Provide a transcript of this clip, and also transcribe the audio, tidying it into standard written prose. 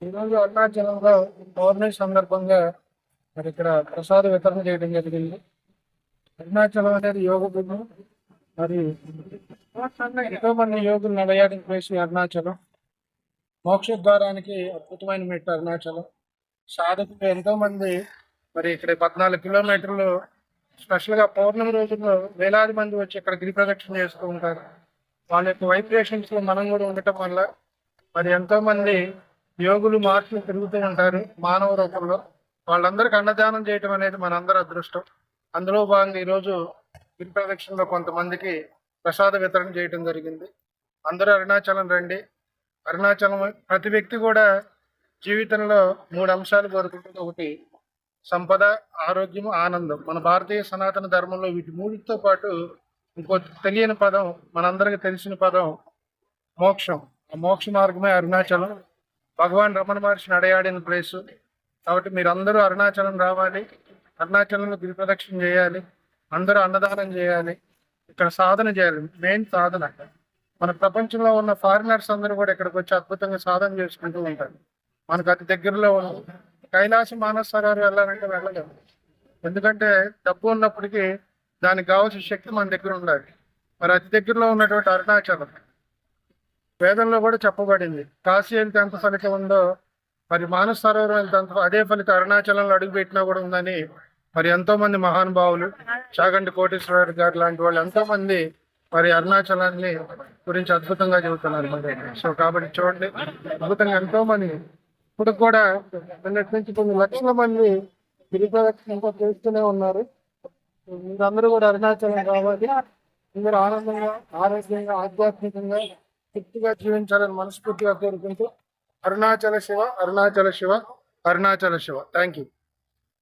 ఈరోజు అరుణాచలంలో పౌర్ణమి సందర్భంగా మరి ఇక్కడ ప్రసాద వితరణ చేయడం జరిగింది. అరుణాచలం అనేది యోగ భూమి. మరి ఎంతో మంది యోగులు నడయాడిన ప్లేస్ అరుణాచలం. మోక్ష ద్వారానికి అద్భుతమైన మెట్టు అరుణాచలం. సాధకులు ఎంతో మంది మరి ఇక్కడ 14 కిలోమీటర్లు స్పెషల్గా పౌర్ణమి రోజుల్లో వేలాది మంది వచ్చి ఇక్కడ గిరి ప్రదక్షిణ చేస్తూ ఉంటారు. వాళ్ళ యొక్క వైబ్రేషన్స్ లో మనం కూడా ఉండటం వల్ల మరి ఎంతో మంది యోగులు మార్పులు తిరుగుతూ ఉంటారు మానవ రూపంలో. వాళ్ళందరికీ అన్నదానం చేయటం అనేది మనందరి అదృష్టం. అందులో భాగంగా ఈరోజు గిరి ప్రదక్షిణలో కొంతమందికి ప్రసాద వితరణ చేయడం జరిగింది. అందరూ అరుణాచలం రండి. అరుణాచలం ప్రతి వ్యక్తి కూడా జీవితంలో 3 అంశాలు కోరుకుంటుంది. ఒకటి సంపద, ఆరోగ్యం, ఆనందం. మన భారతీయ సనాతన ధర్మంలో వీటి మూడితో పాటు ఇంకో తెలియని పదం, మనందరికీ తెలిసిన పదం మోక్షం. ఆ మోక్ష మార్గమే అరుణాచలం. భగవాన్ రమణ మహర్షి నడయాడిన ప్లేసు. కాబట్టి మీరు అందరూ అరుణాచలం రావాలి. అరుణాచలంలో గిరి ప్రదక్షిణ చేయాలి. అందరూ అన్నదానం చేయాలి. ఇక్కడ సాధన చేయాలి. మెయిన్ సాధన. మన ప్రపంచంలో ఉన్న ఫారినర్స్ అందరూ కూడా ఇక్కడికి వచ్చి అద్భుతంగా సాధన చేసుకుంటూ ఉంటారు. మనకు అతి దగ్గరలో ఉన్న కైలాస మానస సరోవర్ వెళ్ళాలంటే వెళ్ళలేము. ఎందుకంటే డబ్బు ఉన్నప్పటికీ దానికి కావాల్సిన శక్తి మన దగ్గర ఉండాలి. మరి అతి దగ్గరలో ఉన్నటువంటి అరుణాచలం వేదంలో కూడా చెప్పబడింది. కాశీ వెళ్తే ఎంత ఫలితం ఉందో మరి మానస సరోవరం వెళ్తే అంత అదే ఫలితం అరుణాచలంలో అడుగుపెట్టినా కూడా ఉందని మరి ఎంతో మంది మహానుభావులు, చాగంటి కోటేశ్వరరావు గారు లాంటి వాళ్ళు ఎంతో మంది మరి అరుణాచలాన్ని గురించి అద్భుతంగా చెబుతున్నారు. సో కాబట్టి చూడండి, అద్భుతంగా ఎంతో మంది ఇప్పుడు కూడా నిన్నటి నుంచి కొన్ని లక్షల మంది గిరి ప్రదక్షిణ చేస్తూనే ఉన్నారు. మీరందరూ కూడా అరుణాచలం రావాలి. అందరూ ఆనందంగా, ఆరోగ్యంగా, ఆధ్యాత్మికంగా, తృప్తిగా జీవించాలని మనస్ఫూర్తిగా కోరుకుంటూ అరుణాచల శివ, అరుణాచల శివ, అరుణాచల శివ. Thank you.